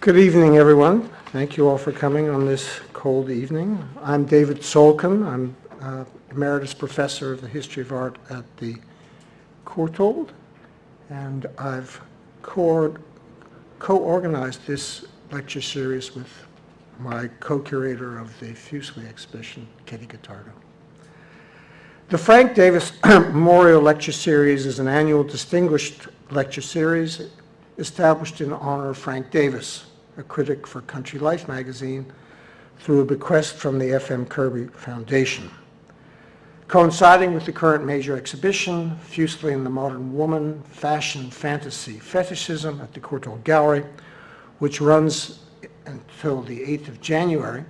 Good evening, everyone. Thank you all for coming on this cold evening. I'm David Solkin. I'm Emeritus Professor of the History of Art at the Courtauld, and I've co-organized this lecture series with my co-curator of the Fuseli exhibition, Katie Guittardo. The Frank Davis Memorial Lecture Series is an annual distinguished lecture series established in honor of Frank Davis, a critic for Country Life magazine, through a bequest from the F.M. Kirby Foundation. Coinciding with the current major exhibition, Fuseli and the Modern Woman, Fashion, Fantasy, Fetishism at the Courtauld Gallery, which runs until the 8th of January,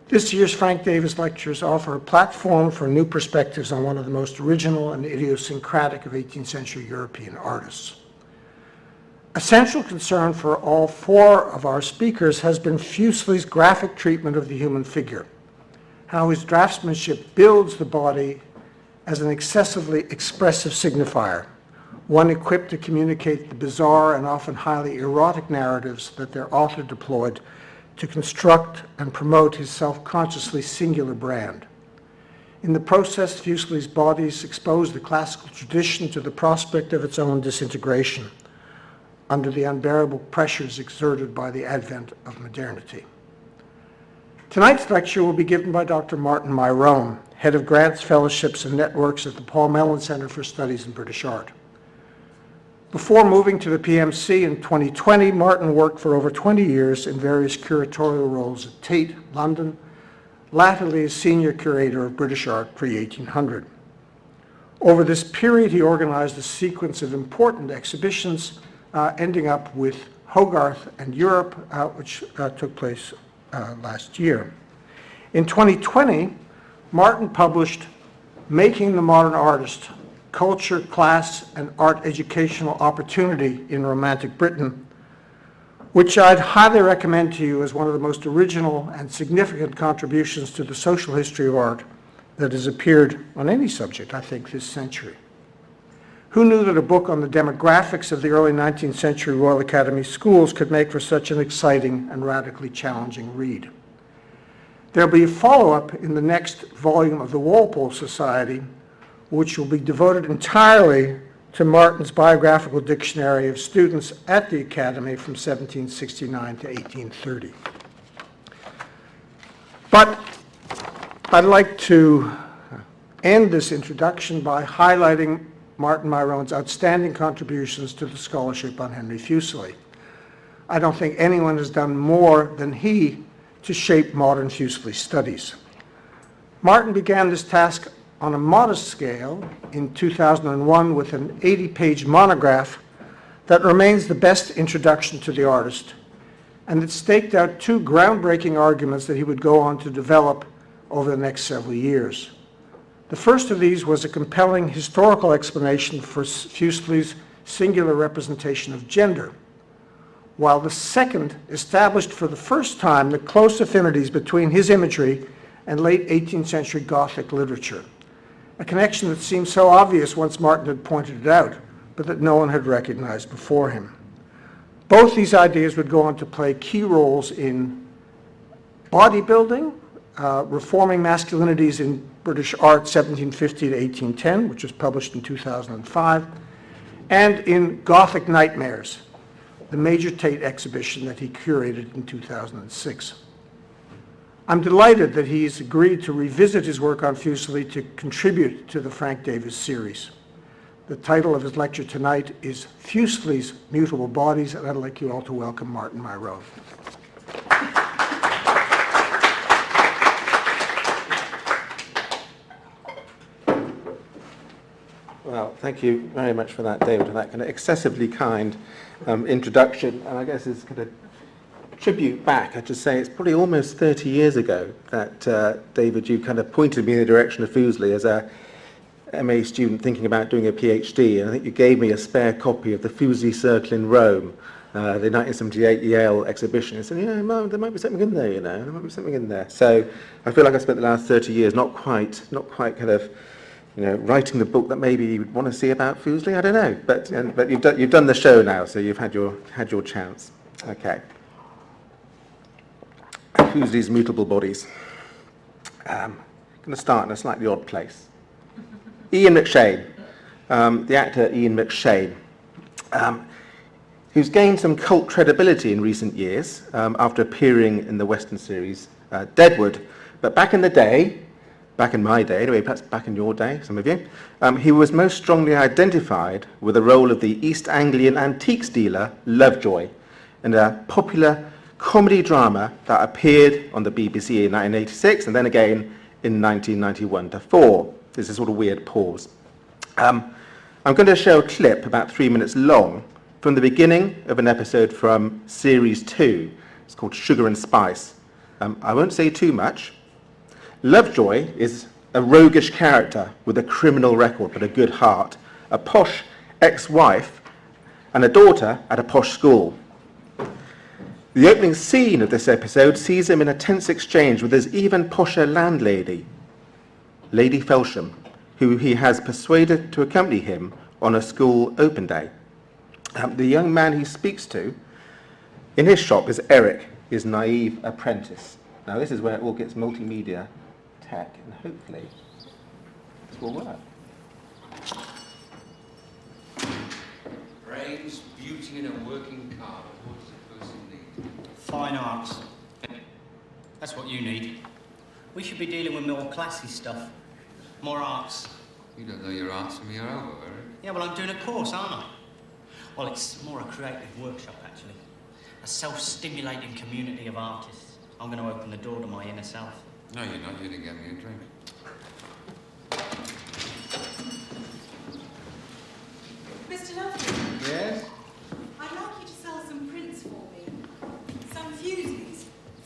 this year's Frank Davis lectures offer a platform for new perspectives on one of the most original and idiosyncratic of 18th century European artists. A central concern for all four of our speakers has been Fuseli's graphic treatment of the human figure, how his draftsmanship builds the body as an excessively expressive signifier, one equipped to communicate the bizarre and often highly erotic narratives that their author deployed to construct and promote his self-consciously singular brand. In the process, Fuseli's bodies expose the classical tradition to the prospect of its own disintegration, under the unbearable pressures exerted by the advent of modernity. Tonight's lecture will be given by Dr. Martin Myrone, head of grants, fellowships, and networks at the Paul Mellon Center for Studies in British Art. Before moving to the PMC in 2020, Martin worked for over 20 years in various curatorial roles at Tate, London, latterly as senior curator of British art pre-1800. Over this period, he organized a sequence of important exhibitions ending up with Hogarth and Europe, which took place last year. In 2020, Martin published Making the Modern Artist, Culture, Class, and Art Educational Opportunity in Romantic Britain, which I'd highly recommend to you as one of the most original and significant contributions to the social history of art that has appeared on any subject, I think, this century. Who knew that a book on the demographics of the early 19th century Royal Academy schools could make for such an exciting and radically challenging read? There'll be a follow-up in the next volume of the Walpole Society, which will be devoted entirely to Martin's biographical dictionary of students at the Academy from 1769 to 1830. But I'd like to end this introduction by highlighting Martin Myrone's outstanding contributions to the scholarship on Henry Fuseli. I don't think anyone has done more than he to shape modern Fuseli studies. Martin began this task on a modest scale in 2001 with an 80-page monograph that remains the best introduction to the artist, and it staked out two groundbreaking arguments that he would go on to develop over the next several years. The first of these was a compelling historical explanation for Fuseli's singular representation of gender, while the second established for the first time the close affinities between his imagery and late 18th century Gothic literature, a connection that seemed so obvious once Martin had pointed it out, but that no one had recognized before him. Both these ideas would go on to play key roles in bodybuilding, reforming masculinities in British art 1750 to 1810, which was published in 2005, and in Gothic Nightmares, the major Tate exhibition that he curated in 2006. I'm delighted that he's agreed to revisit his work on Fuseli to contribute to the Frank Davis series. The title of his lecture tonight is Fuseli's Mutable Bodies, and I'd like you all to welcome Martin Myrone. Well, thank you very much for that, David, and that kind of excessively kind introduction. And I guess it's kind of tribute back. I should say it's probably almost 30 years ago that, David, you kind of pointed me in the direction of Fuseli as a MA student thinking about doing a PhD. And I think you gave me a spare copy of the Fuseli Circle in Rome, the 1978 Yale exhibition. And said, yeah, Mum, there might be something in there, you know, there might be something in there. So I feel like I spent the last 30 years not quite kind of, you know, writing the book that maybe you would want to see about Fuseli. I don't know, but you've done the show now, so you've had your chance. Okay. Fuseli's mutable bodies. I'm going to start in a slightly odd place. Ian McShane, the actor Ian McShane, who's gained some cult credibility in recent years after appearing in the Western series Deadwood. But back in the day, back in my day, anyway, perhaps back in your day, some of you, he was most strongly identified with the role of the East Anglian antiques dealer Lovejoy in a popular comedy drama that appeared on the BBC in 1986 and then again in 1991-4. There's a sort of weird pause. I'm going to show a clip about 3 minutes long from the beginning of an episode from Series 2. It's called Sugar and Spice. I won't say too much. Lovejoy is a roguish character with a criminal record but a good heart, a posh ex-wife and a daughter at a posh school. The opening scene of this episode sees him in a tense exchange with his even posher landlady, Lady Felsham, who he has persuaded to accompany him on a school open day. The young man he speaks to in his shop is Eric, his naive apprentice. Now this is where it all gets multimedia tech, and hopefully this will work. Brains, beauty, and a working car. What does a person need? Fine arts. That's what you need. We should be dealing with more classy stuff. More arts. You don't know your arts from your elbow, Eric. Yeah, well, I'm doing a course, aren't I? Well, it's more a creative workshop, actually. A self-stimulating community of artists. I'm going to open the door to my inner self. No, you're not. You're to get me a drink. Mr. Lovely, Yes? I'd like you to sell some prints for me. Some Fuselies.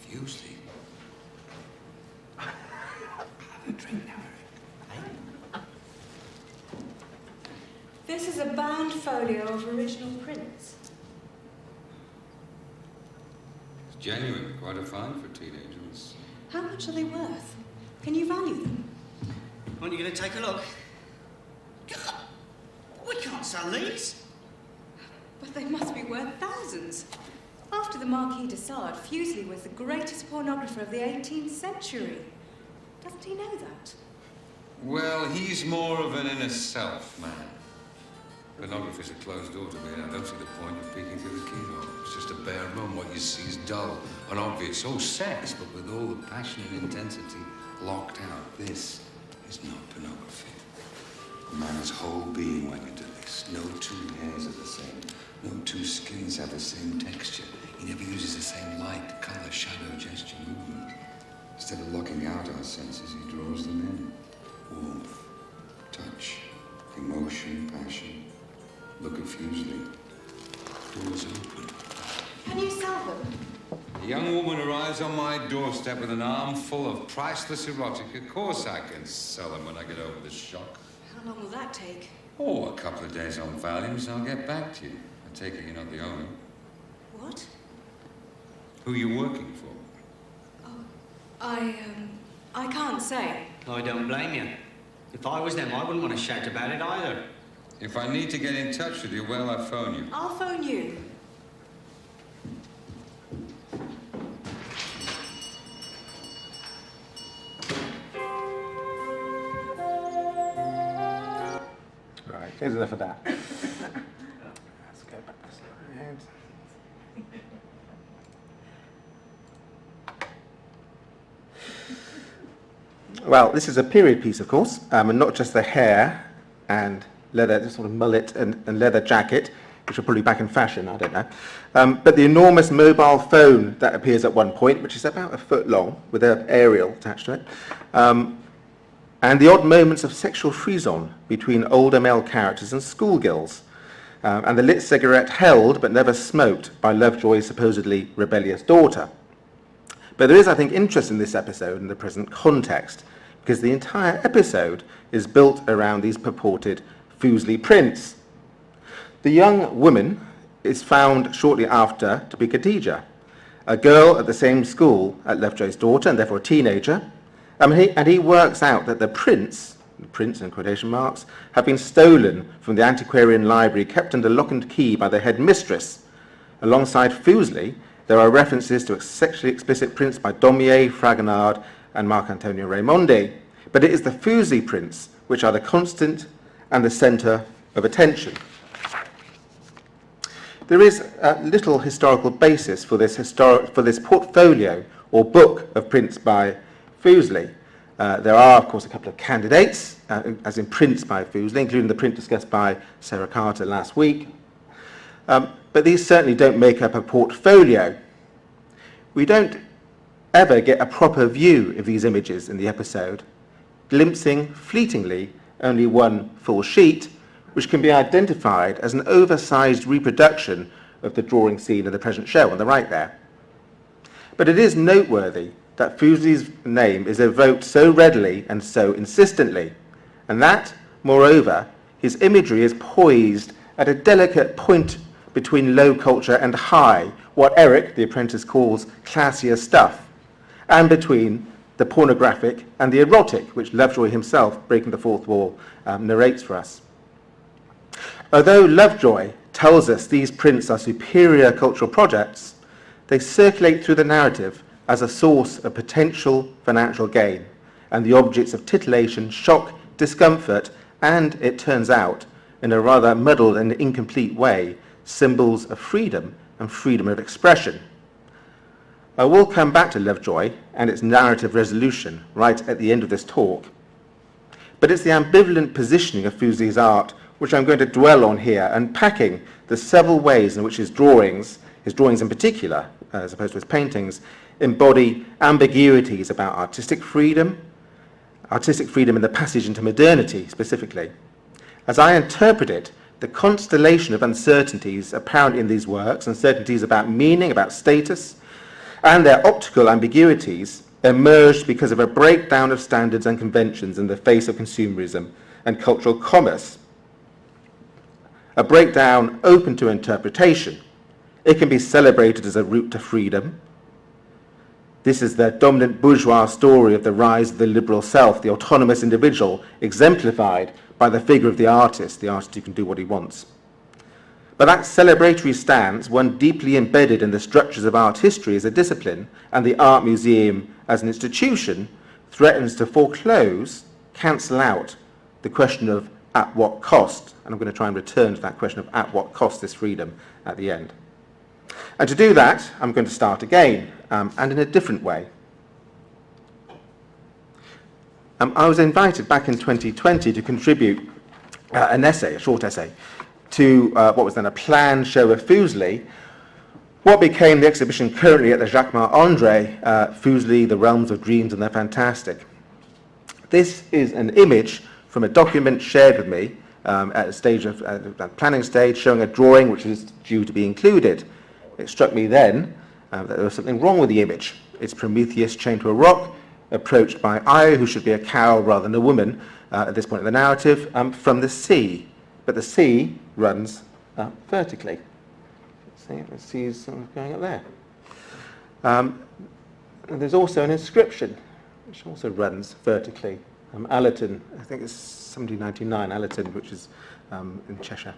Fuseli. Have a drink now, Eric. This is a bound folio of original prints. It's genuine. Quite a find for teenagers. How much are they worth? Can you value them? Aren't you going to take a look? We can't sell these. But they must be worth thousands. After the Marquis de Sade, Fuseli was the greatest pornographer of the 18th century. Doesn't he know that? Well, he's more of an inner self man. Pornography's a closed door to me, and I don't see the point of peeking through the keyhole. It's just a bare room. What you see is dull and obvious. Oh, sex, but with all the passion and intensity locked out. This is not pornography. A man's whole being went into this. No two hairs are the same. No two skins have the same texture. He never uses the same light, color, shadow, gesture, movement. Instead of locking out our senses, he draws them in. Warmth, touch, emotion, passion. Look at Fuseli. Doors open. Can you sell them? A young woman arrives on my doorstep with an arm full of priceless erotic. Of course I can sell them when I get over the shock. How long will that take? Oh, a couple of days on values, and I'll get back to you. I take it you're not the owner. What? Who are you working for? Oh, I can't say. I don't blame you. If I was them, I wouldn't want to shout about it either. If I need to get in touch with you, well, I phone you. I'll phone you. Right, here's enough of that. Let's go back to slide. Well, this is a period piece, of course, and not just the hair and leather, this sort of mullet and leather jacket, which are probably back in fashion, I don't know. But the enormous mobile phone that appears at one point, which is about a foot long, with an aerial attached to it. And the odd moments of sexual frisson between older male characters and schoolgirls. And the lit cigarette held, but never smoked, by Lovejoy's supposedly rebellious daughter. But there is, I think, interest in this episode in the present context, because the entire episode is built around these purported Fuseli prints. The young woman is found shortly after to be Khadija, a girl at the same school as Lovejoy's daughter, and therefore a teenager. And he works out that the prints in quotation marks, have been stolen from the antiquarian library kept under lock and key by the headmistress. Alongside Fuseli, There are references to sexually explicit prints by Daumier, Fragonard, and Marc-Antonio Raimondi, but it is the Fuseli prints which are the constant and the centre of attention. There is little historical basis for this portfolio or book of prints by Fuseli. There are, of course, a couple of candidates, as in prints by Fuseli, including the print discussed by Sarah Carter last week. But these certainly don't make up a portfolio. We don't ever get a proper view of these images in the episode, glimpsing fleetingly only one full sheet, which can be identified as an oversized reproduction of the drawing seen in the present show on the right there. But it is noteworthy that Fuseli's name is evoked so readily and so insistently, and that, moreover, his imagery is poised at a delicate point between low culture and high, what Eric, the apprentice, calls classier stuff, and between the pornographic and the erotic, which Lovejoy himself, breaking the fourth wall, narrates for us. Although Lovejoy tells us these prints are superior cultural projects, they circulate through the narrative as a source of potential financial gain, and the objects of titillation, shock, discomfort, and, it turns out, in a rather muddled and incomplete way, symbols of freedom and freedom of expression. I will come back to Lovejoy and its narrative resolution right at the end of this talk, but it's the ambivalent positioning of Fuseli's art which I'm going to dwell on here, unpacking the several ways in which his drawings in particular, as opposed to his paintings, embody ambiguities about artistic freedom in the passage into modernity specifically. As I interpret it, the constellation of uncertainties apparent in these works, uncertainties about meaning, about status, and their optical ambiguities emerged because of a breakdown of standards and conventions in the face of consumerism and cultural commerce. A breakdown open to interpretation. It can be celebrated as a route to freedom. This is the dominant bourgeois story of the rise of the liberal self, the autonomous individual, exemplified by the figure of the artist who can do what he wants. But that celebratory stance, one deeply embedded in the structures of art history as a discipline and the art museum as an institution, threatens to foreclose, cancel out the question of at what cost. And I'm going to try and return to that question of at what cost this freedom at the end. And to do that, I'm going to start again, and in a different way. I was invited back in 2020 to contribute an essay, a short essay, to what was then a planned show of Fuseli, what became the exhibition currently at the Jacquemart-André, Fuseli, The Realms of Dreams and the Fantastic. This is an image from a document shared with me at a stage of the planning stage, showing a drawing which is due to be included. It struck me then that there was something wrong with the image. It's Prometheus chained to a rock, approached by Io, who should be a cow rather than a woman at this point in the narrative, from the sea. But the sea runs vertically. See, the sea is sort of going up there. And there's also an inscription, which also runs vertically. Allerton, I think it's 1799, Allerton, which is in Cheshire.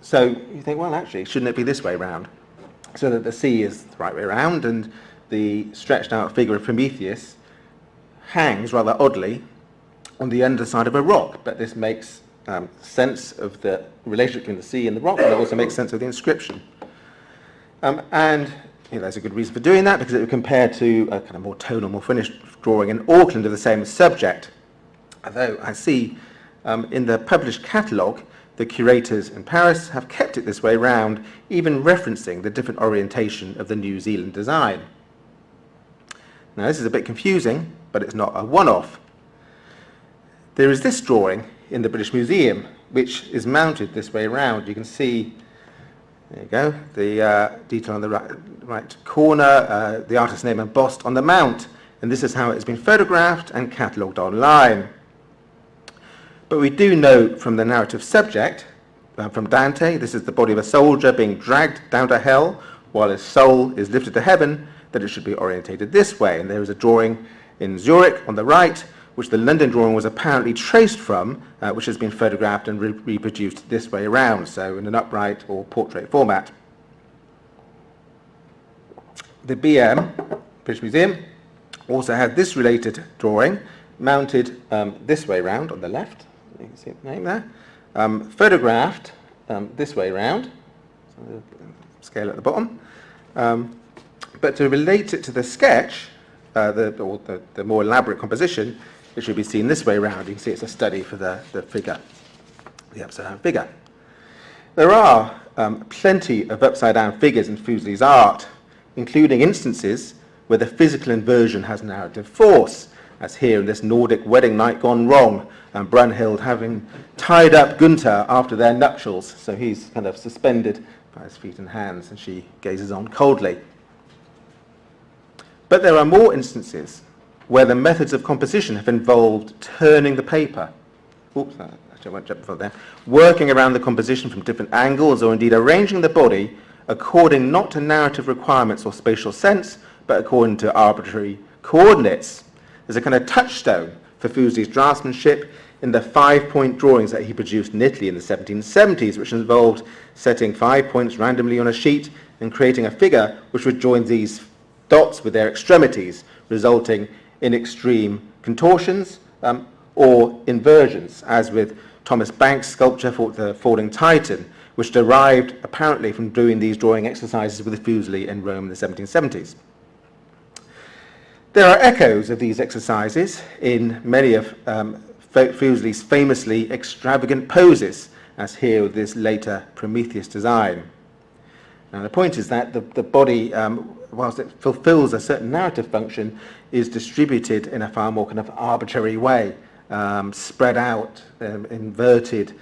So you think, well, actually, shouldn't it be this way round? So that the sea is the right way around, and the stretched out figure of Prometheus hangs rather oddly on the underside of a rock. But this makes sense of the relationship between the sea and the rock, and it also makes sense of the inscription. And there's a good reason for doing that, because it would compare to a kind of more tonal, more finished drawing in Auckland of the same subject. Although I see in the published catalogue, the curators in Paris have kept it this way round, even referencing the different orientation of the New Zealand design. Now, this is a bit confusing, but it's not a one-off. There is this drawing in the British Museum, which is mounted this way round. You can see, there you go, the detail on the right corner, the artist's name embossed on the mount, and this is how it has been photographed and catalogued online. But we do know from the narrative subject, from Dante, this is the body of a soldier being dragged down to hell while his soul is lifted to heaven, that it should be orientated this way. And there is a drawing in Zurich on the right which the London drawing was apparently traced from, which has been photographed and reproduced this way around, so in an upright or portrait format. The BM, British Museum, also had this related drawing mounted this way round on the left. You can see the name there. Photographed this way round, so scale at the bottom. But to relate it to the sketch, the more elaborate composition, it should be seen this way round. You can see it's a study for the figure, the upside down figure. There are plenty of upside down figures in Fuseli's art, including instances where the physical inversion has narrative force, as here in this Nordic wedding night gone wrong, and Brunhild having tied up Gunther after their nuptials, so he's kind of suspended by his feet and hands, and she gazes on coldly. But there are more instances where the methods of composition have involved turning the paper, actually I won't jump before there, working around the composition from different angles, or indeed arranging the body according not to narrative requirements or spatial sense, but according to arbitrary coordinates. There's a kind of touchstone for Fuseli's draftsmanship in the 5-point drawings that he produced in Italy in the 1770s, which involved setting 5 points randomly on a sheet and creating a figure which would join these dots with their extremities, resulting in extreme contortions or inversions, as with Thomas Banks' sculpture for the Falling Titan, which derived apparently from doing these drawing exercises with Fuseli in Rome in the 1770s. There are echoes of these exercises in many of Fuseli's famously extravagant poses, as here with this later Prometheus design. Now the point is that the body, whilst it fulfills a certain narrative function, is distributed in a far more kind of arbitrary way, spread out, inverted,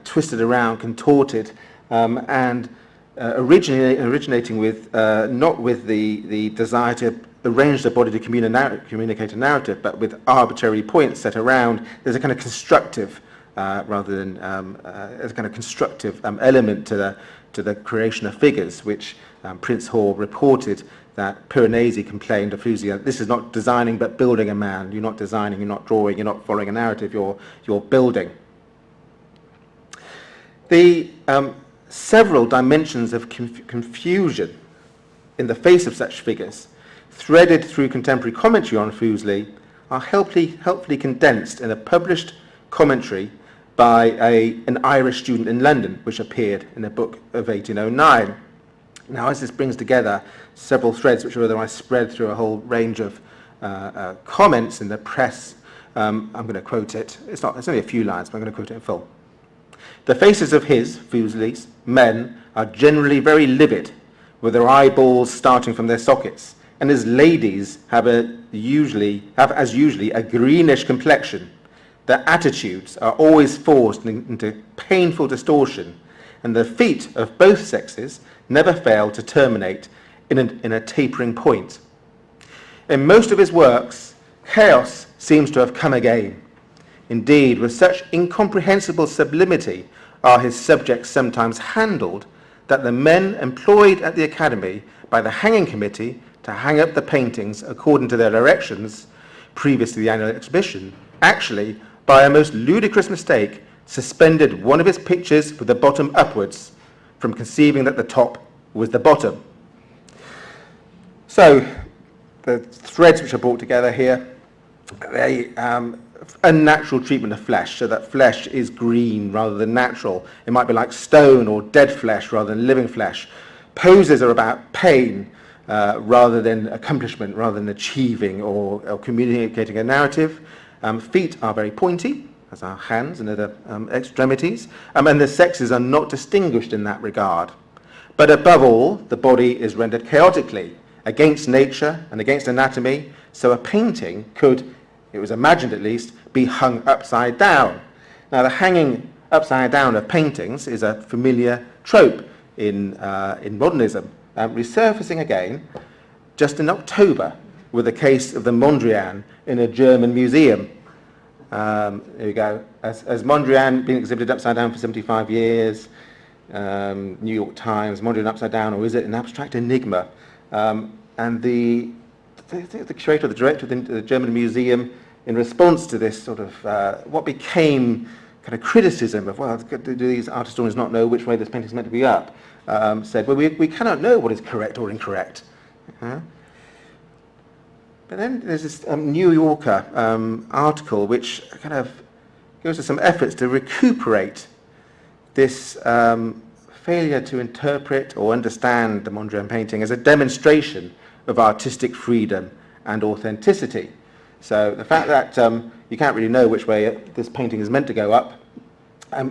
twisted around, contorted, and originating with not with the desire to arrange the body to communicate a narrative, but with arbitrary points set around. There's a kind of constructive, rather than a kind of constructive element to the creation of figures, which Prince Hall reported that Piranesi complained of Fuseli. This is not designing but building a man. You're not designing, you're not drawing, you're not following a narrative, you're building. The several dimensions of confusion in the face of such figures, threaded through contemporary commentary on Fuseli, are helpfully condensed in a published commentary by an Irish student in London, which appeared in a book of 1809. Now, as this brings together several threads which are otherwise spread through a whole range of comments in the press, I'm going to quote it. It's only a few lines, but I'm going to quote it in full. The faces of Fuseli's men are generally very livid, with their eyeballs starting from their sockets, and his ladies have as usually a greenish complexion. Their attitudes are always forced into painful distortion, and the feet of both sexes never fail to terminate in a tapering point. In most of his works, chaos seems to have come again. Indeed, with such incomprehensible sublimity are his subjects sometimes handled, that the men employed at the Academy by the hanging committee to hang up the paintings according to their directions previous to the annual exhibition, actually, by a most ludicrous mistake, suspended one of his pictures with the bottom upwards, from conceiving that the top was the bottom. So, the threads which are brought together here, they unnatural treatment of flesh, so that flesh is green rather than natural. It might be like stone or dead flesh rather than living flesh. Poses are about pain rather than accomplishment, rather than achieving or communicating a narrative. Feet are very pointy, as are hands and other extremities, and the sexes are not distinguished in that regard. But above all, the body is rendered chaotically, against nature and against anatomy, so a painting could, it was imagined at least, be hung upside down. Now, the hanging upside down of paintings is a familiar trope in modernism, resurfacing again just in October with the case of the Mondrian in a German museum. There you go. As Mondrian been exhibited upside down for 75 years, New York Times, Mondrian upside down, or is it an abstract enigma? And the curator, the director of the German museum in response to this sort of what became kind of criticism of, well, do these art historians not know which way this painting is meant to be up, said, well, we cannot know what is correct or incorrect. But then there's this New Yorker article which kind of goes to some efforts to recuperate this failure to interpret or understand the Mondrian painting as a demonstration of artistic freedom and authenticity. So the fact that you can't really know which way this painting is meant to go up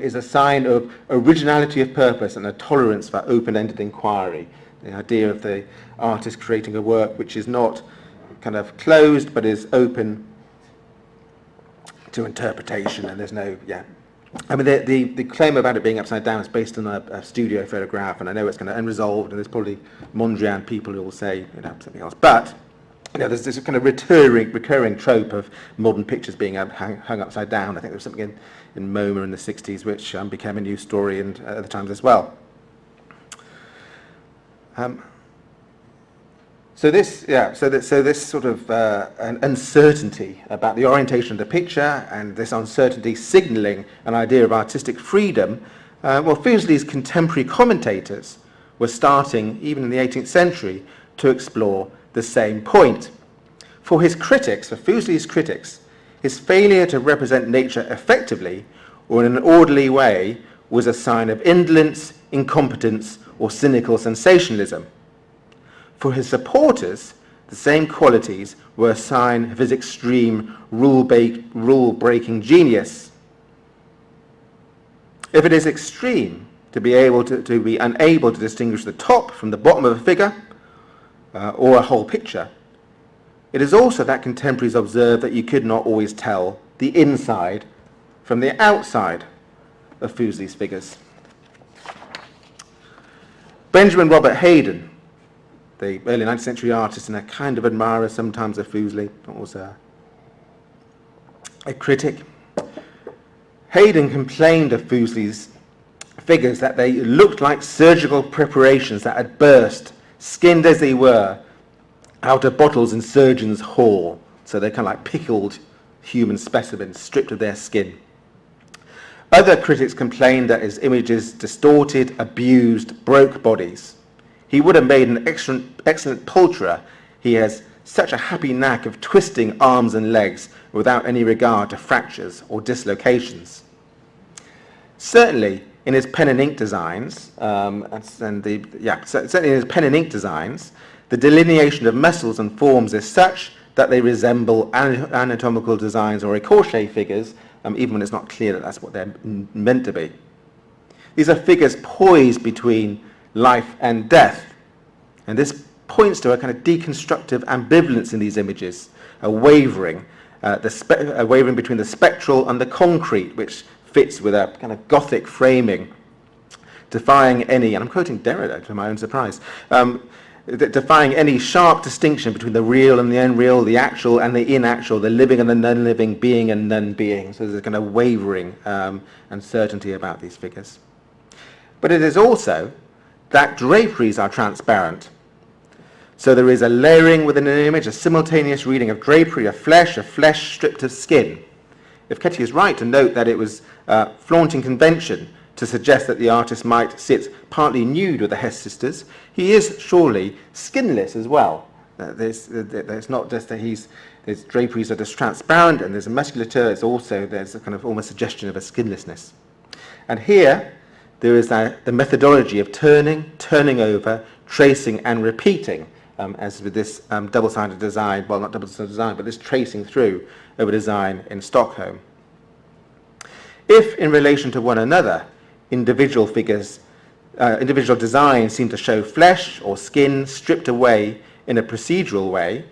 is a sign of originality of purpose and a tolerance for open-ended inquiry. The idea of the artist creating a work which is not kind of closed but is open to interpretation, and there's no, I mean, the claim about it being upside down is based on a studio photograph, and I know it's kind of unresolved, and there's probably Mondrian people who will say, something else. But, there's this kind of recurring trope of modern pictures being hung upside down. I think there was something in MoMA in the 60s which became a news story and at other times as well. So this sort of an uncertainty about the orientation of the picture, and this uncertainty signalling an idea of artistic freedom, Fuseli's contemporary commentators were starting, even in the 18th century, to explore the same point. For Fuseli's critics, his failure to represent nature effectively or in an orderly way was a sign of indolence, incompetence, or cynical sensationalism. For his supporters, the same qualities were a sign of his extreme rule-breaking genius. If it is extreme to be unable to distinguish the top from the bottom of a figure or a whole picture, it is also that contemporaries observed that you could not always tell the inside from the outside of Fuseli's figures. Benjamin Robert Hayden, the early 19th century artist and a kind of admirer sometimes of Fuseli, also a critic. Hayden complained of Fuseli's figures that they looked like surgical preparations that had burst, skinned as they were, out of bottles in surgeon's hall. So they're kind of like pickled human specimens stripped of their skin. Other critics complained that his images distorted, abused, broke bodies. He would have made an excellent poulterer. He has such a happy knack of twisting arms and legs without any regard to fractures or dislocations. Certainly in his pen and ink designs, certainly in his pen and ink designs, the delineation of muscles and forms is such that they resemble anatomical designs or crochet figures, even when it's not clear that that's what they're meant to be. These are figures poised between life and death. And this points to a kind of deconstructive ambivalence in these images, a wavering between the spectral and the concrete, which fits with a kind of Gothic framing, defying any, and I'm quoting Derrida to my own surprise, defying any sharp distinction between the real and the unreal, the actual and the inactual, the living and the non-living, being and non-being. So there's a kind of wavering uncertainty about these figures. But it is also that draperies are transparent. So there is a layering within an image, a simultaneous reading of drapery, of flesh stripped of skin. If Ketty is right to note that it was flaunting convention to suggest that the artist might sit partly nude with the Hess sisters, he is surely skinless as well. There's not just that his draperies are just transparent and there's a musculature, there's a kind of almost suggestion of a skinlessness. And here, there is the methodology of turning over, tracing and repeating, as with this double-sided design, well, not double-sided design, but this tracing through of a design in Stockholm. If, in relation to one another, individual designs seem to show flesh or skin stripped away in a procedural way,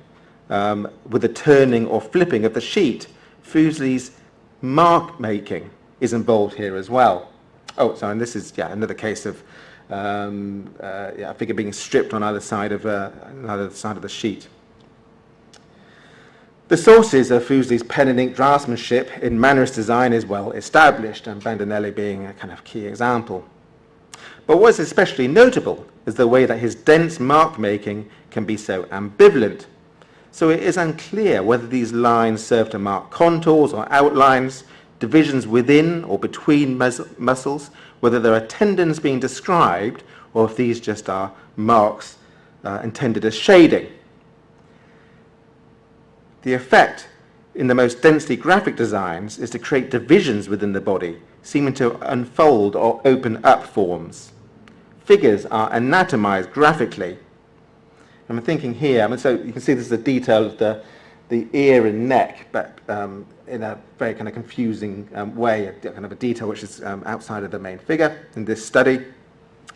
with the turning or flipping of the sheet, Fuseli's mark-making is involved here as well. Oh, sorry, and this is another case of a figure being stripped on either side of the sheet. The sources of Fuseli's pen and ink draftsmanship in Mannerist design is well established, and Bandinelli being a kind of key example. But what's especially notable is the way that his dense mark making can be so ambivalent. So it is unclear whether these lines serve to mark contours or outlines, divisions within or between muscles, whether there are tendons being described, or if these just are marks intended as shading. The effect in the most densely graphic designs is to create divisions within the body, seeming to unfold or open up forms. Figures are anatomized graphically. I'm thinking here, so you can see this is a detail of the ear and neck, but in a very kind of confusing way, a kind of a detail which is outside of the main figure in this study.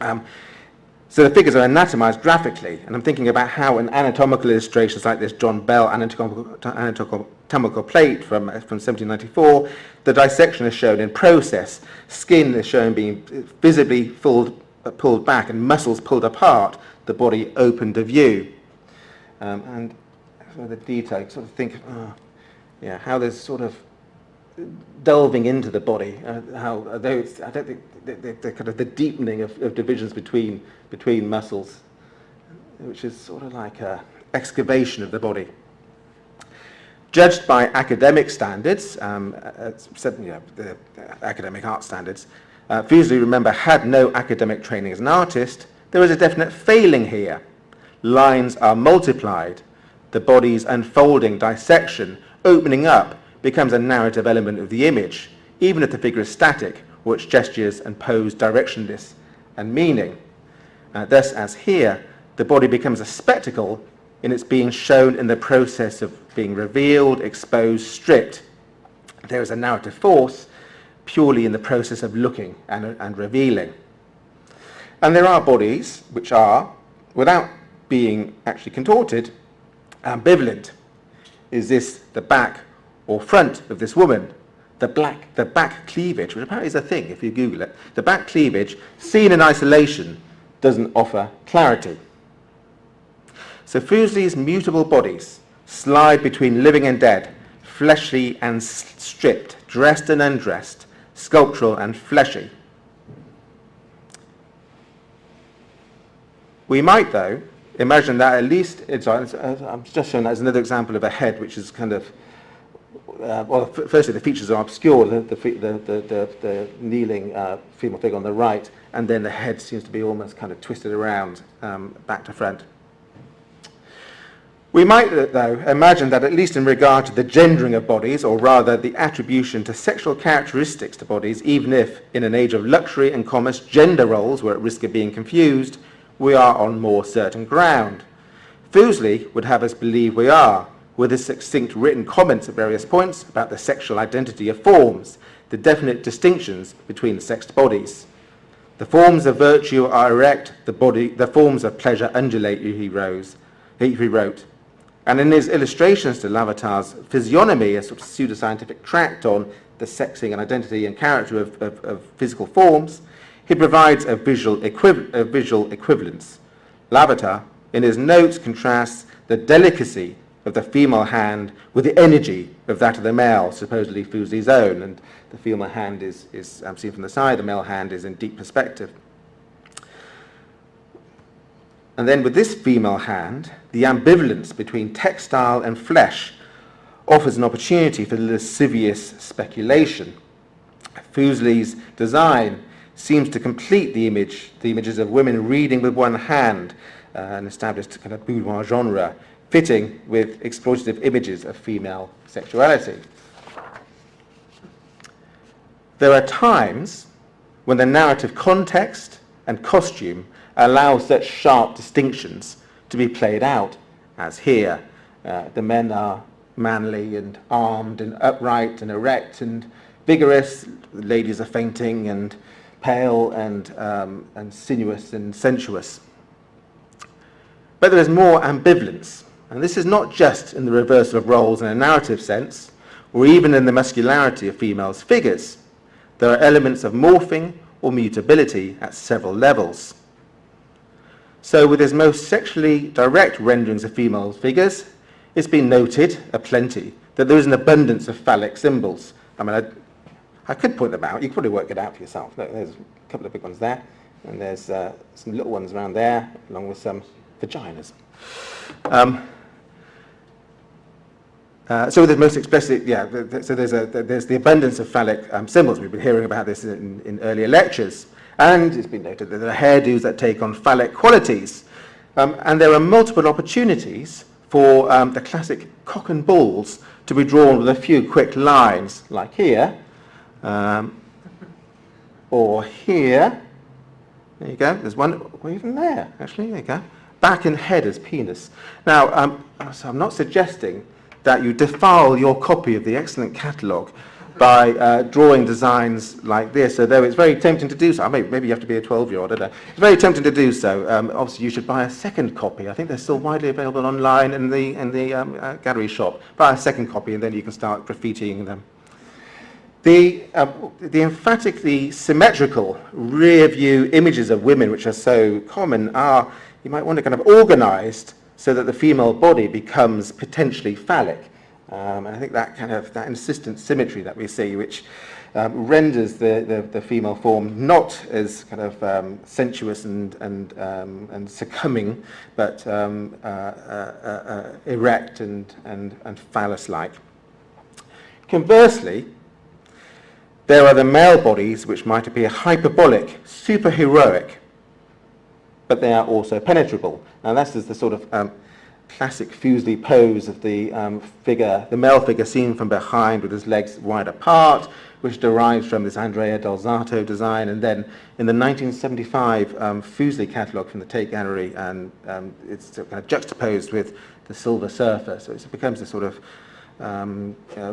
So the figures are anatomized graphically, and I'm thinking about how in anatomical illustrations like this John Bell anatomical plate from 1794, the dissection is shown in process. Skin is shown being visibly pulled back and muscles pulled apart, the body open to view. And the detail, you sort of think, how there's sort of delving into the body, how those, I don't think the kind of the deepening of divisions between muscles, which is sort of like a excavation of the body. Judged by academic standards, the academic art standards, Fuseli, remember, had no academic training as an artist. There is a definite failing here. Lines are multiplied. The body's unfolding, dissection, opening up, becomes a narrative element of the image, even if the figure is static, or its gestures and pose directionless and meaning. Thus, as here, the body becomes a spectacle in its being shown in the process of being revealed, exposed, stripped. There is a narrative force purely in the process of looking and revealing. And there are bodies which are, without being actually contorted, ambivalent. Is this the back or front of this woman? The back cleavage, which apparently is a thing if you Google it, the back cleavage, seen in isolation, doesn't offer clarity. So Fuseli's mutable bodies slide between living and dead, fleshy and stripped, dressed and undressed, sculptural and fleshy. We might, though, imagine that at least, I'm just showing that as another example of a head which is kind of, firstly the features are obscured, the kneeling female figure on the right, and then the head seems to be almost kind of twisted around back to front. We might, though, imagine that at least in regard to the gendering of bodies, or rather the attribution to sexual characteristics to bodies, even if in an age of luxury and commerce gender roles were at risk of being confused, we are on more certain ground. Fuseli would have us believe we are, with his succinct written comments at various points about the sexual identity of forms, the definite distinctions between sexed bodies. The forms of virtue are erect, the forms of pleasure undulate, he wrote. And in his illustrations to Lavater's Physiognomy, a sort of pseudoscientific tract on the sexing and identity and character of physical forms, he provides a visual equivalence. Lavater, in his notes, contrasts the delicacy of the female hand with the energy of that of the male, supposedly Fuseli's own, and the female hand is seen from the side, the male hand is in deep perspective. And then with this female hand, the ambivalence between textile and flesh offers an opportunity for lascivious speculation. Fuseli's design seems to complete the images of women reading with one hand, an established kind of boudoir genre, fitting with exploitative images of female sexuality. There are times when the narrative context and costume allow such sharp distinctions to be played out, as here. The men are manly and armed and upright and erect and vigorous. The ladies are fainting and pale and sinuous and sensuous. But there is more ambivalence, and this is not just in the reversal of roles in a narrative sense, or even in the muscularity of females' figures. There are elements of morphing or mutability at several levels. So with his most sexually direct renderings of female figures, it's been noted aplenty that there is an abundance of phallic symbols. I mean, I could point them out. You could probably work it out for yourself. Look, there's a couple of big ones there, and there's some little ones around there, along with some vaginas. So the most explicit, so there's the abundance of phallic symbols. We've been hearing about this in earlier lectures. And it's been noted that there are hairdos that take on phallic qualities. And there are multiple opportunities for the classic cock and balls to be drawn with a few quick lines, like here, or here. There you go. There's one, or even there, actually. There you go. Back and head as penis. Now, so I'm not suggesting that you defile your copy of the excellent catalogue by drawing designs like this, although it's very tempting to do so. Maybe you have to be a 12-year-old, I don't know. It's very tempting to do so. Obviously, you should buy a second copy. I think they're still widely available online in the gallery shop. Buy a second copy, and then you can start graffitiing them. The emphatically symmetrical rear view images of women, which are so common, are, you might want to kind of organised so that the female body becomes potentially phallic. And I think that insistent symmetry that we see, which renders the female form not as kind of sensuous and succumbing, but erect and phallus-like. Conversely, there are the male bodies which might appear hyperbolic, superheroic, but they are also penetrable. And that's the sort of classic Fuseli pose of the male figure seen from behind with his legs wide apart, which derives from this Andrea Del Zarto design. And then in the 1975 Fuseli catalogue from the Tate Gallery, and it's kind of juxtaposed with the Silver Surfer. So it becomes a sort of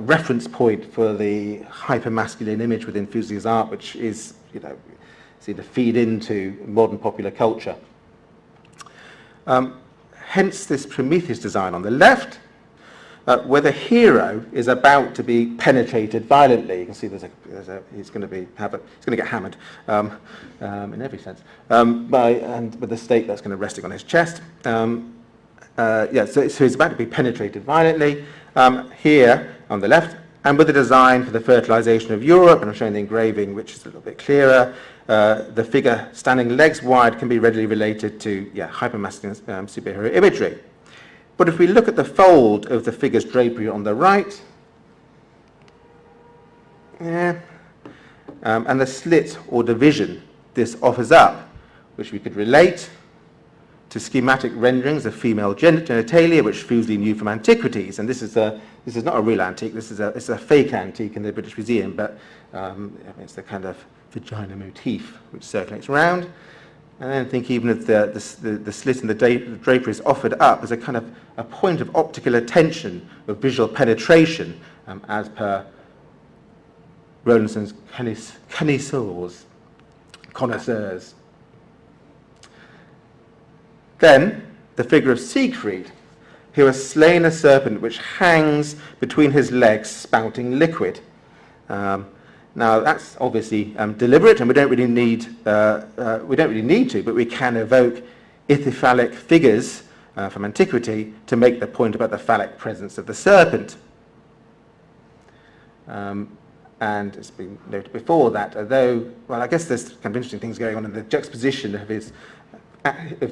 reference point for the hyper-masculine image within Fuseli's art, which is, seen to feed into modern popular culture. Hence this Prometheus design on the left, where the hero is about to be penetrated violently. You can see he's going to get hammered in every sense, and with the stake that's going to resting on his chest. So he's about to be penetrated violently here on the left, and with the design for the fertilization of Europe, and I'm showing the engraving, which is a little bit clearer. The figure standing legs wide can be readily related to hypermasculine superhero imagery. But if we look at the fold of the figure's drapery on the right, and the slit or division this offers up, which we could relate to schematic renderings of female genitalia, which Fuseli knew from antiquities. And this is not a real antique. It's a fake antique in the British Museum, but it's the kind of vagina motif which circulates around. And then think even of the slit in the drapery is offered up as a kind of a point of optical attention, of visual penetration, as per Rowlandson's connoisseurs. Then the figure of Siegfried, who has slain a serpent which hangs between his legs, spouting liquid. Now that's obviously deliberate, and we don't really need to, but we can evoke ithiphallic figures from antiquity to make the point about the phallic presence of the serpent. And it's been noted before that, although, well, I guess there's kind of interesting things going on in the juxtaposition of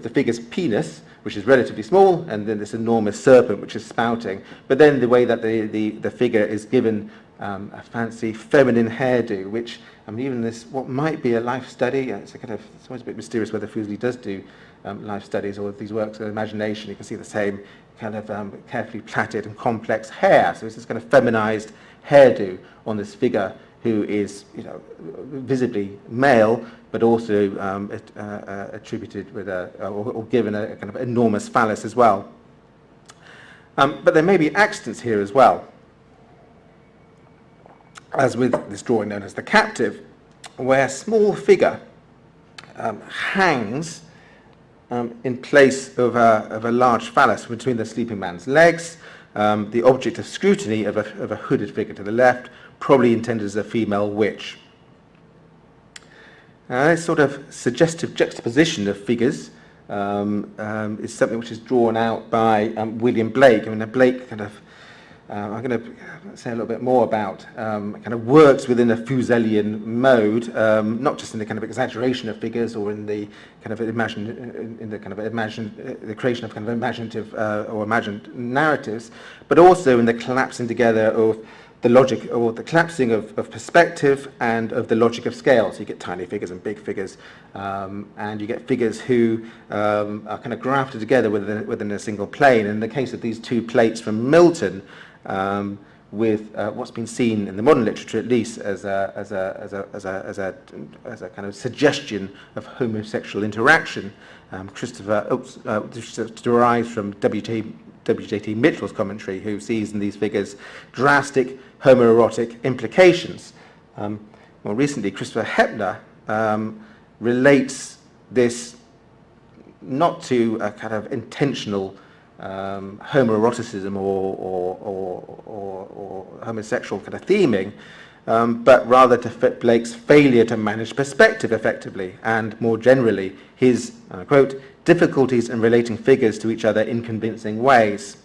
the figure's penis, which is relatively small, and then this enormous serpent which is spouting. But then the way that the figure is given a fancy feminine hairdo, which, even this, what might be a life study, it's always a bit mysterious whether Fuseli does do life studies or these works of imagination. You can see the same kind of carefully plaited and complex hair. So it's this kind of feminized hairdo on this figure who is, visibly male, but also attributed with or given a kind of enormous phallus as well. But there may be accidents here as well, as with this drawing known as the captive, where a small figure hangs in place of a large phallus between the sleeping man's legs, the object of scrutiny of a hooded figure to the left, probably intended as a female witch. This sort of suggestive juxtaposition of figures is something which is drawn out by William Blake. Blake kind of I'm going to say a little bit more about kind of works within a Fuselian mode, not just in the kind of exaggeration of figures or in the kind of the creation of kind of imaginative or imagined narratives, but also in the collapsing together of the logic or the collapsing of perspective and of the logic of scale. So you get tiny figures and big figures, and you get figures who are kind of grafted together within a single plane. In the case of these two plates from Milton, with what's been seen in the modern literature, at least, as a kind of suggestion of homosexual interaction. This derives from W.J.T. Mitchell's commentary, who sees in these figures drastic homoerotic implications. More recently, Christopher Hepner relates this not to a kind of intentional homoeroticism or homosexual kind of theming, but rather to fit Blake's failure to manage perspective effectively, and more generally, his, quote, difficulties in relating figures to each other in convincing ways.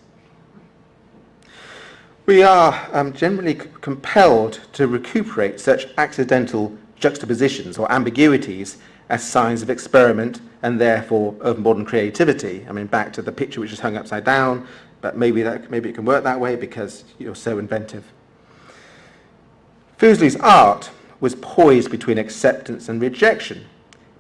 We are generally compelled to recuperate such accidental juxtapositions or ambiguities as signs of experiment and therefore of modern creativity. I mean, back to the picture which is hung upside down, but maybe it can work that way because you're so inventive. Fuseli's art was poised between acceptance and rejection,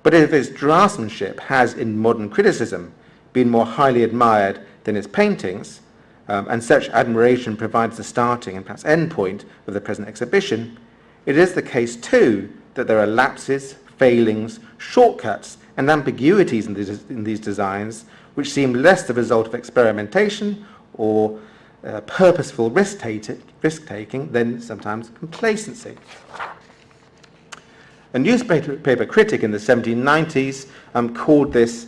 but if his draftsmanship has in modern criticism been more highly admired than his paintings, and such admiration provides the starting and perhaps end point of the present exhibition, it is the case too that there are lapses, failings, shortcuts and ambiguities in these designs which seem less the result of experimentation or purposeful risk-taking than sometimes complacency. A newspaper critic in the 1790s called this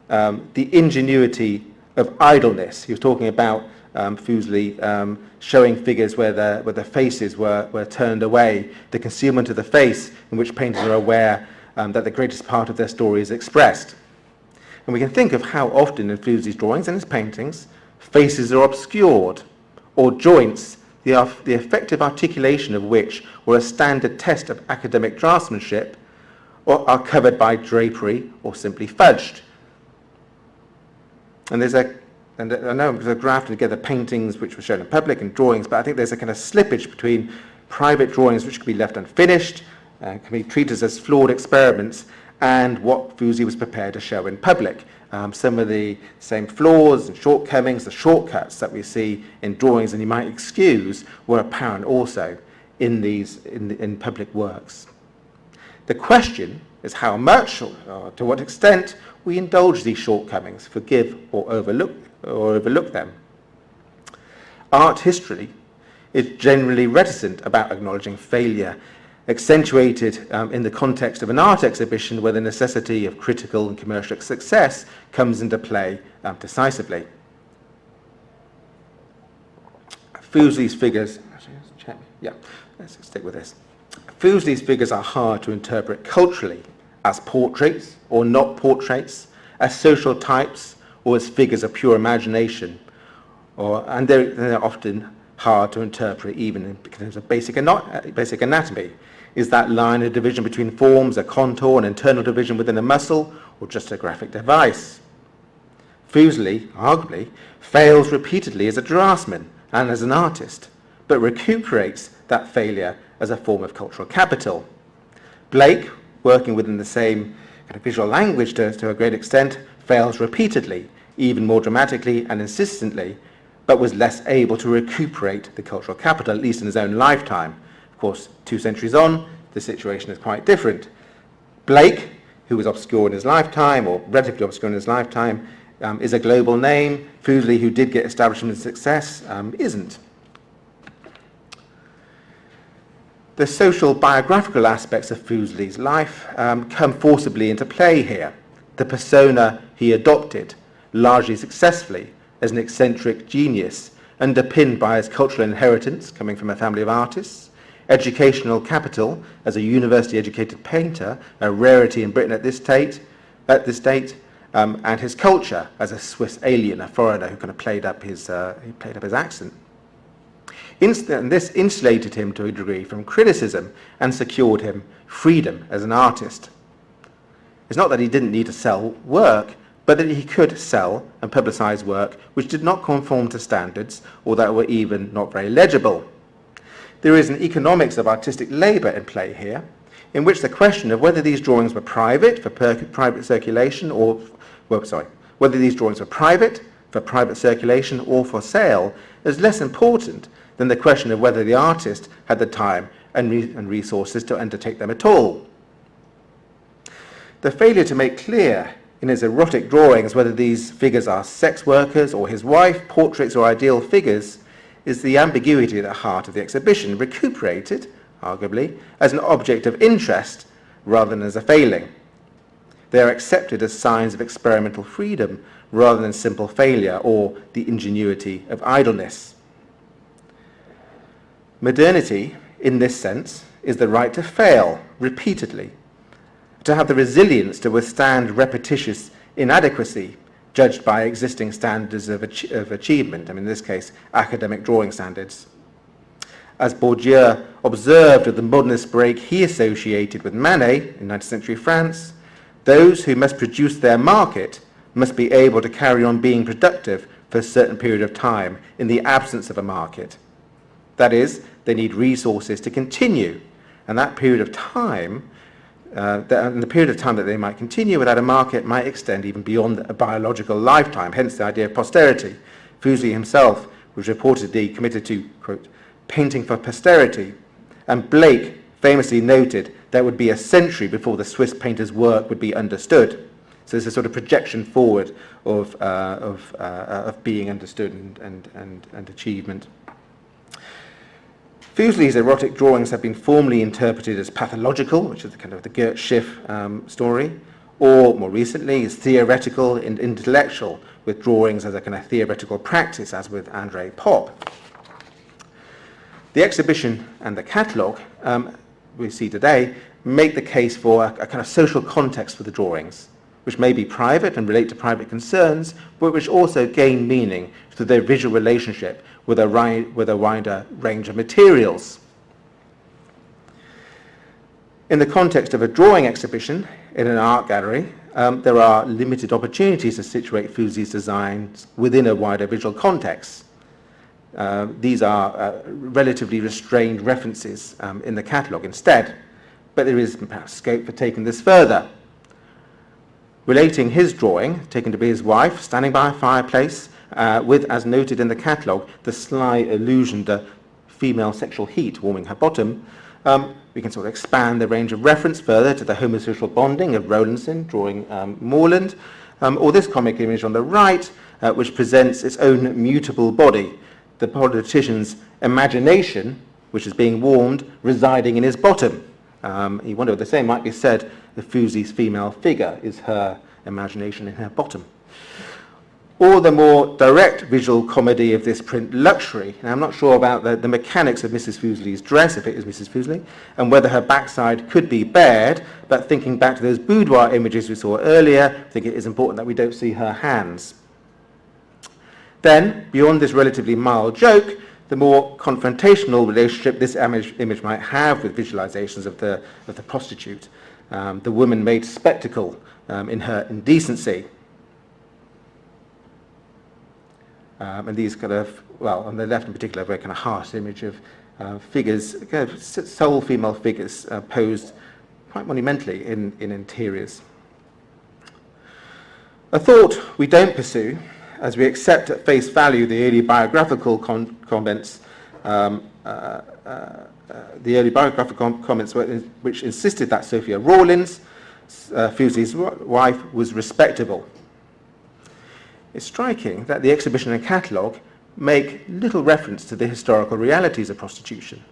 the ingenuity of idleness. He was talking about Fuseli showing figures where the faces were turned away, the concealment of the face in which painters are aware that the greatest part of their story is expressed. And we can think of how often in Fuseli's drawings and his paintings, faces are obscured, or joints, the effective articulation of which were a standard test of academic draftsmanship, or are covered by drapery or simply fudged. And I know they're grafted together paintings which were shown in public and drawings, but I think there's a kind of slippage between private drawings which could be left unfinished, can be treated as flawed experiments, and what Fuseli was prepared to show in public. Some of the same flaws and shortcomings, the shortcuts that we see in drawings and you might excuse, were apparent also in public works. The question is how much or to what extent we indulge these shortcomings, forgive or overlook them. Art history is generally reticent about acknowledging failure, accentuated in the context of an art exhibition where the necessity of critical and commercial success comes into play decisively. Fuseli's figures, let's stick with this. Fuseli's figures are hard to interpret culturally as portraits or not portraits, as social types or as figures of pure imagination, and they're often hard to interpret even in terms of basic anatomy. Is that line of division between forms a contour, an internal division within a muscle, or just a graphic device? Fuseli, arguably, fails repeatedly as a draftsman and as an artist, but recuperates that failure as a form of cultural capital. Blake, working within the same kind of visual language to a great extent, fails repeatedly, even more dramatically and insistently, but was less able to recuperate the cultural capital, at least in his own lifetime. Of course, 2 centuries on, the situation is quite different. Blake, who was obscure in his lifetime, or relatively obscure in his lifetime, is a global name. Fuseli, who did get establishment and success, isn't. The social biographical aspects of Fuseli's life come forcibly into play here. The persona he adopted, largely successfully, as an eccentric genius, underpinned by his cultural inheritance coming from a family of artists, educational capital as a university-educated painter, a rarity in Britain at this date, and his culture as a Swiss alien, a foreigner who kind of played up his accent. And this insulated him to a degree from criticism and secured him freedom as an artist. It's not that he didn't need to sell work, but that he could sell and publicize work which did not conform to standards or that were even not very legible. There is an economics of artistic labour in play here, in which the question of whether these drawings were private for private circulation or, whether these drawings were private for private circulation or for sale is less important than the question of whether the artist had the time and resources to undertake them at all. The failure to make clear in his erotic drawings whether these figures are sex workers or his wife, portraits or ideal figures, is the ambiguity at the heart of the exhibition, recuperated, arguably, as an object of interest rather than as a failing. They are accepted as signs of experimental freedom rather than simple failure or the ingenuity of idleness. Modernity, in this sense, is the right to fail repeatedly, to have the resilience to withstand repetitious inadequacy judged by existing standards of achievement, in this case, academic drawing standards. As Bourdieu observed at the modernist break he associated with Manet in 19th century France, those who must produce their market must be able to carry on being productive for a certain period of time in the absence of a market. That is, they need resources to continue, and that period of time, the period of time that they might continue without a market might extend even beyond a biological lifetime, hence the idea of posterity. Fuseli himself was reportedly committed to, quote, painting for posterity, and Blake famously noted there would be a century before the Swiss painter's work would be understood. So there's a sort of projection forward of being understood and achievement. Fuseli's erotic drawings have been formally interpreted as pathological, which is the kind of the Gert Schiff story, or more recently as theoretical and intellectual, with drawings as a kind of theoretical practice, as with André Pop. The exhibition and the catalogue we see today make the case for a kind of social context for the drawings, which may be private and relate to private concerns, but which also gain meaning through their visual relationship with a wider range of materials. In the context of a drawing exhibition in an art gallery, there are limited opportunities to situate Fuseli's designs within a wider visual context. These are relatively restrained references in the catalogue instead, but there is perhaps scope for taking this further. Relating his drawing, taken to be his wife, standing by a fireplace, with, as noted in the catalogue, the sly allusion to female sexual heat warming her bottom, we can sort of expand the range of reference further to the homosexual bonding of Rowlandson drawing Morland, or this comic image on the right, which presents its own mutable body, the politician's imagination, which is being warmed, residing in his bottom. You wonder if the same might be said of Fuseli's female figure is her imagination in her bottom. Or the more direct visual comedy of this print Luxury. Now, I'm not sure about the mechanics of Mrs. Fuseli's dress, if it is Mrs. Fuseli, and whether her backside could be bared, but thinking back to those boudoir images we saw earlier, I think it is important that we don't see her hands. Then, beyond this relatively mild joke, the more confrontational relationship this image might have with visualizations of the prostitute, the woman made spectacle in her indecency. And these kind of, well, on the left in particular, a very kind of harsh image of figures, kind of sole female figures posed quite monumentally in interiors. A thought we don't pursue, as we accept at face value the early biographical comments, which insisted that Sophia Rawlins, Fuseli's wife, was respectable. It's striking that the exhibition and catalogue make little reference to the historical realities of prostitution.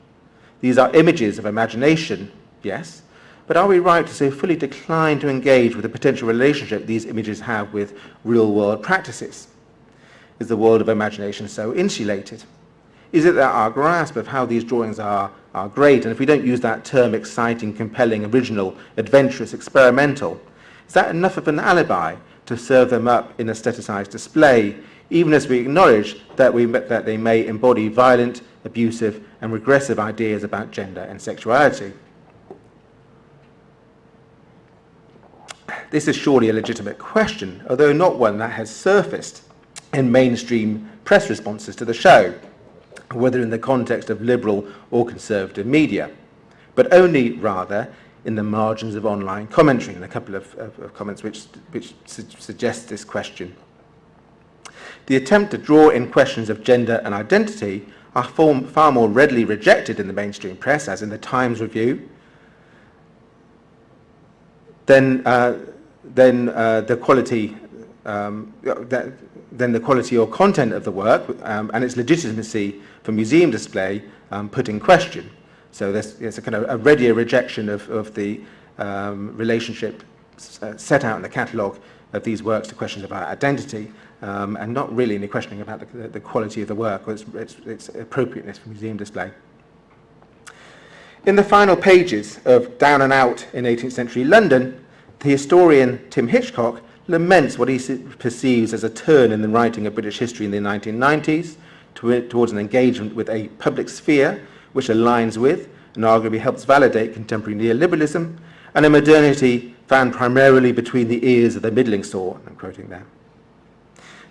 These are images of imagination, yes, but are we right to so fully decline to engage with the potential relationship these images have with real-world practices? Is the world of imagination so insulated? Is it that our grasp of how these drawings are great, and if we don't use that term exciting, compelling, original, adventurous, experimental, is that enough of an alibi to serve them up in aestheticized display even as we acknowledge that they may embody violent, abusive, and regressive ideas about gender and sexuality. This is surely a legitimate question, although not one that has surfaced in mainstream press responses to the show, whether in the context of liberal or conservative media, but only rather in the margins of online commentary, and a couple of comments which suggest this question. The attempt to draw in questions of gender and identity are far more readily rejected in the mainstream press, as in the Times Review, than the quality or content of the work and its legitimacy for museum display put in question. So there's a kind of a readier rejection of the relationship set out in the catalogue of these works to questions about identity, and not really any questioning about the quality of the work or its appropriateness for museum display. In the final pages of Down and Out in 18th Century London, the historian Tim Hitchcock laments what he perceives as a turn in the writing of British history in the 1990s towards an engagement with a public sphere which aligns with and arguably helps validate contemporary neoliberalism, and a modernity found primarily between the ears of the middling sort, I'm quoting there.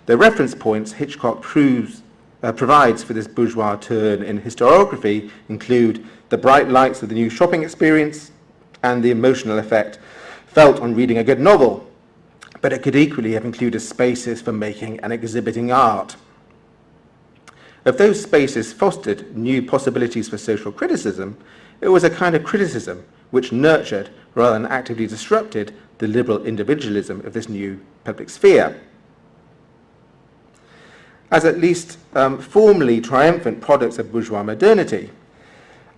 The reference points Hitchcock provides for this bourgeois turn in historiography include the bright lights of the new shopping experience and the emotional effect felt on reading a good novel, but it could equally have included spaces for making and exhibiting art. If those spaces fostered new possibilities for social criticism, it was a kind of criticism which nurtured rather than actively disrupted the liberal individualism of this new public sphere. As at least formally triumphant products of bourgeois modernity,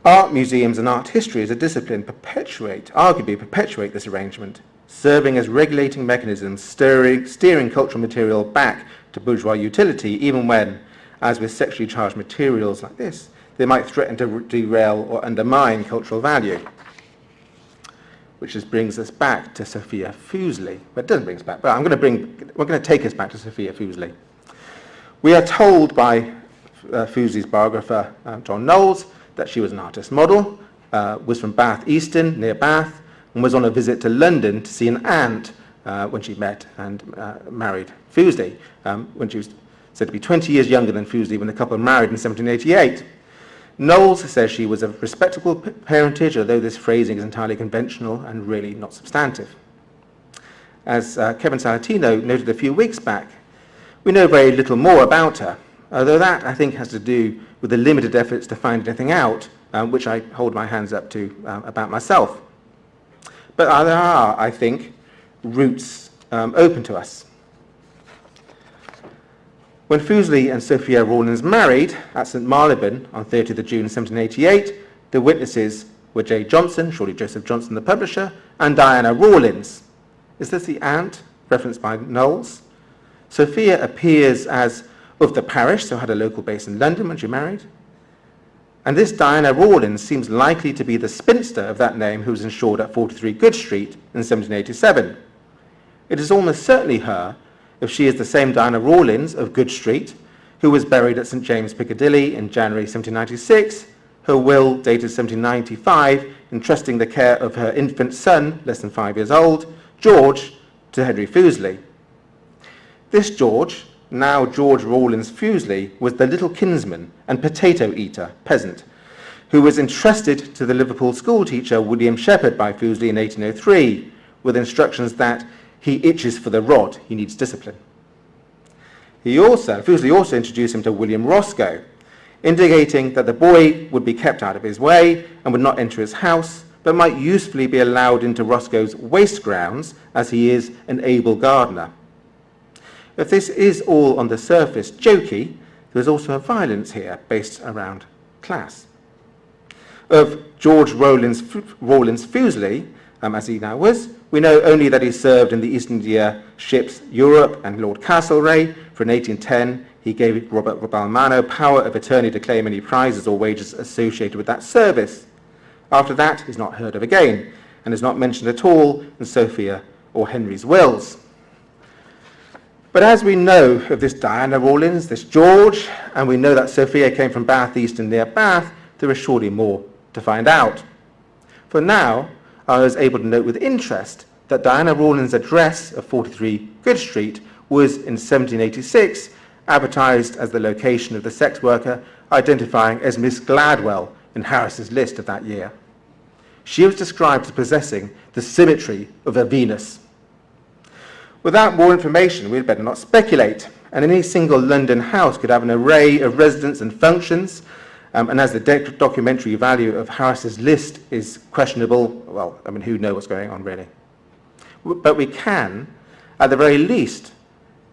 art museums and art history as a discipline arguably perpetuate this arrangement, serving as regulating mechanisms steering cultural material back to bourgeois utility, even when, as with sexually charged materials like this, they might threaten to derail or undermine cultural value. Which just brings us back to Sophia Fuseli. Well, it doesn't bring us back, but we're going to take us back to Sophia Fuseli. We are told by Fuseli's biographer, John Knowles, that she was an artist model, was from Bath Easton, near Bath, and was on a visit to London to see an aunt when she met and married Fuseli, when she was said to be 20 years younger than Fuseli when the couple married in 1788. Knowles says she was of respectable parentage, although this phrasing is entirely conventional and really not substantive. As Kevin Salatino noted a few weeks back, we know very little more about her, although that, I think, has to do with the limited efforts to find anything out, which I hold my hands up to about myself. But there are, I think, routes open to us. When Fuseli and Sophia Rawlins married at St Marylebone on 30th of June 1788, the witnesses were J. Johnson, surely Joseph Johnson the publisher, and Diana Rawlins. Is this the aunt, referenced by Knowles? Sophia appears as of the parish, so had a local base in London when she married. And this Diana Rawlins seems likely to be the spinster of that name who was insured at 43 Good Street in 1787. It is almost certainly her, if she is the same Diana Rawlins of Good Street, who was buried at St James Piccadilly in January 1796, her will dated 1795, entrusting the care of her infant son, less than 5 years old, George, to Henry Fuseli. This George, now George Rawlins Fuseli, was the little kinsman and potato eater peasant, who was entrusted to the Liverpool schoolteacher William Shepherd by Fuseli in 1803, with instructions that he itches for the rod, he needs discipline. Fuseli also introduced him to William Roscoe, indicating that the boy would be kept out of his way and would not enter his house, but might usefully be allowed into Roscoe's waste grounds, as he is an able gardener. If this is all on the surface jokey, there is also a violence here based around class. Of George Rawlins Fuseli, as he now was, we know only that he served in the East India ships Europe and Lord Castlereagh. For in 1810, he gave Robert Balmano power of attorney to claim any prizes or wages associated with that service. After that, he's not heard of again, and is not mentioned at all in Sophia or Henry's wills. But as we know of this Diana Rawlins, this George, and we know that Sophia came from Bath East and near Bath, there is surely more to find out. For now, I was able to note with interest that Diana Rawlins' address of 43 Good Street was in 1786 advertised as the location of the sex worker identifying as Miss Gladwell in Harris's list of that year. She was described as possessing the symmetry of a Venus. Without more information, we'd better not speculate, and any single London house could have an array of residents and functions, and as the documentary value of Harris's list is questionable, well, I mean, who knows what's going on, really? But we can, at the very least,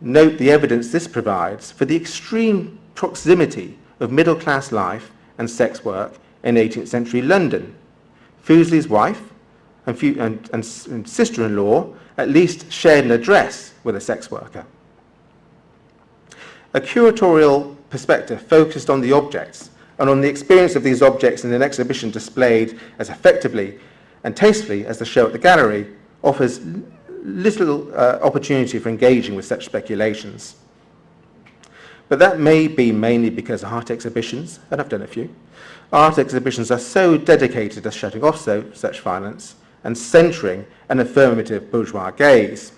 note the evidence this provides for the extreme proximity of middle-class life and sex work in 18th century London. Fuseli's wife and sister-in-law at least shared an address with a sex worker. A curatorial perspective focused on the objects and on the experience of these objects in an exhibition displayed as effectively and tastefully as the show at the gallery offers little opportunity for engaging with such speculations. But that may be mainly because art exhibitions, and I've done a few, art exhibitions are so dedicated to shutting off such violence and centering an affirmative bourgeois gaze.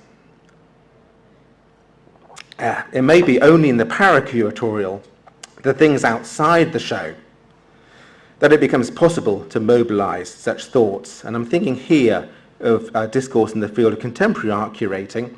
It may be only in the paracuratorial, the things outside the show, that it becomes possible to mobilize such thoughts. And I'm thinking here of discourse in the field of contemporary art curating,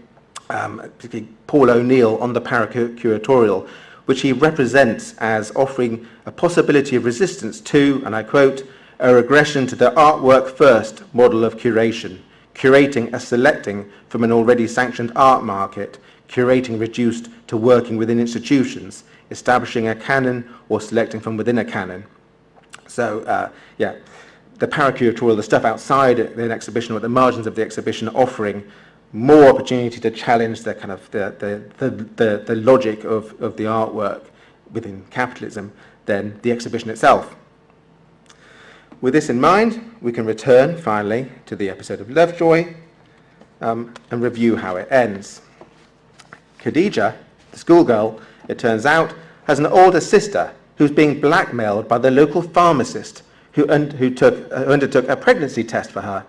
particularly Paul O'Neill on the paracuratorial, which he represents as offering a possibility of resistance to, and I quote, a regression to the artwork first model of curation, curating as selecting from an already sanctioned art market, curating reduced to working within institutions, establishing a canon or selecting from within a canon. So, the paracuratorial, the stuff outside an exhibition or at the margins of the exhibition, offering more opportunity to challenge the kind of the logic of the artwork within capitalism than the exhibition itself. With this in mind, we can return finally to the episode of Lovejoy and review how it ends. Khadija, the schoolgirl, it turns out, has an older sister who's being blackmailed by the local pharmacist who undertook a pregnancy test for her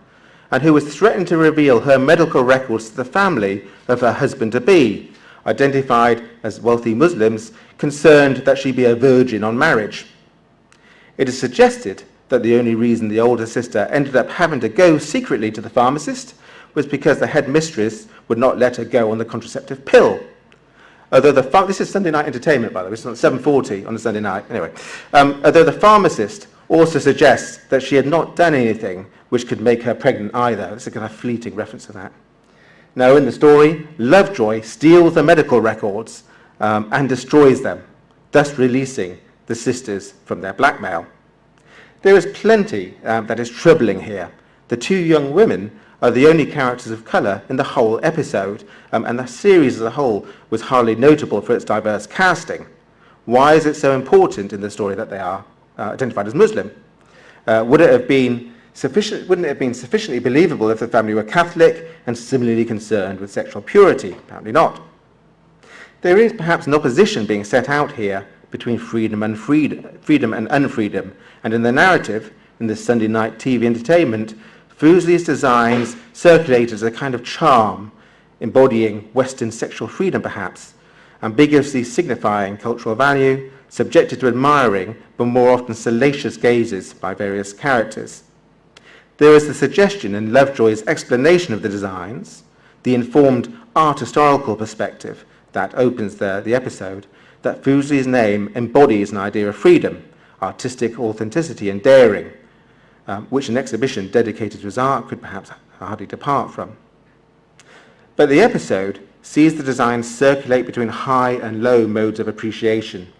and who was threatened to reveal her medical records to the family of her husband-to-be, identified as wealthy Muslims concerned that she be a virgin on marriage. It is suggested that the only reason the older sister ended up having to go secretly to the pharmacist was because the headmistress would not let her go on the contraceptive pill. Although this is Sunday night entertainment, by the way, it's on 7:40 on a Sunday night. Anyway, although the pharmacist also suggests that she had not done anything which could make her pregnant either. It's a kind of fleeting reference to that. Now, in the story, Lovejoy steals the medical records and destroys them, thus releasing the sisters from their blackmail. There is plenty that is troubling here. The two young women are the only characters of colour in the whole episode, and the series as a whole was hardly notable for its diverse casting. Why is it so important in the story that they are identified as Muslim? Wouldn't it have been sufficiently believable if the family were Catholic and similarly concerned with sexual purity? Apparently not. There is perhaps an opposition being set out here between freedom and unfreedom, and in the narrative, in this Sunday night TV entertainment, Fuseli's designs circulate as a kind of charm, embodying Western sexual freedom perhaps, ambiguously signifying cultural value, subjected to admiring but more often salacious gazes by various characters. There is the suggestion in Lovejoy's explanation of the designs, the informed art historical perspective that opens the episode, that Fuseli's name embodies an idea of freedom, artistic authenticity and daring, which an exhibition dedicated to his art could perhaps hardly depart from. But the episode sees the designs circulate between high and low modes of appreciation,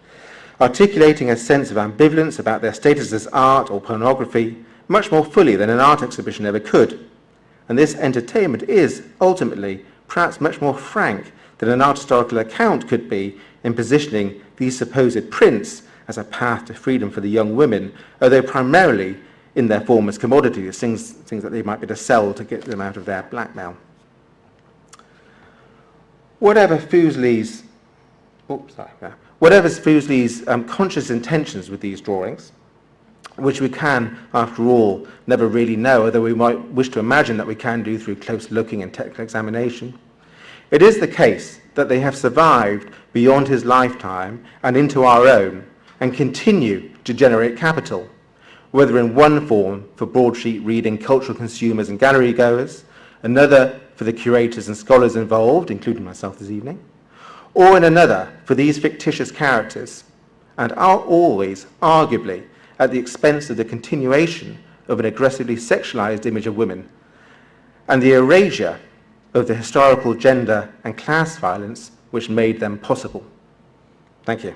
articulating a sense of ambivalence about their status as art or pornography much more fully than an art exhibition ever could. And this entertainment is, ultimately, perhaps much more frank than an art historical account could be in positioning these supposed prints as a path to freedom for the young women, although primarily in their form as commodities, things that they might be able to sell to get them out of their blackmail. whatever's Fuseli's conscious intentions with these drawings, which we can, after all, never really know, although we might wish to imagine that we can do through close looking and technical examination, it is the case that they have survived beyond his lifetime and into our own, and continue to generate capital, whether in one form for broadsheet reading cultural consumers and gallery goers, another for the curators and scholars involved, including myself this evening, or in another for these fictitious characters, and are always, arguably, at the expense of the continuation of an aggressively sexualized image of women, and the erasure of the historical gender and class violence which made them possible. Thank you.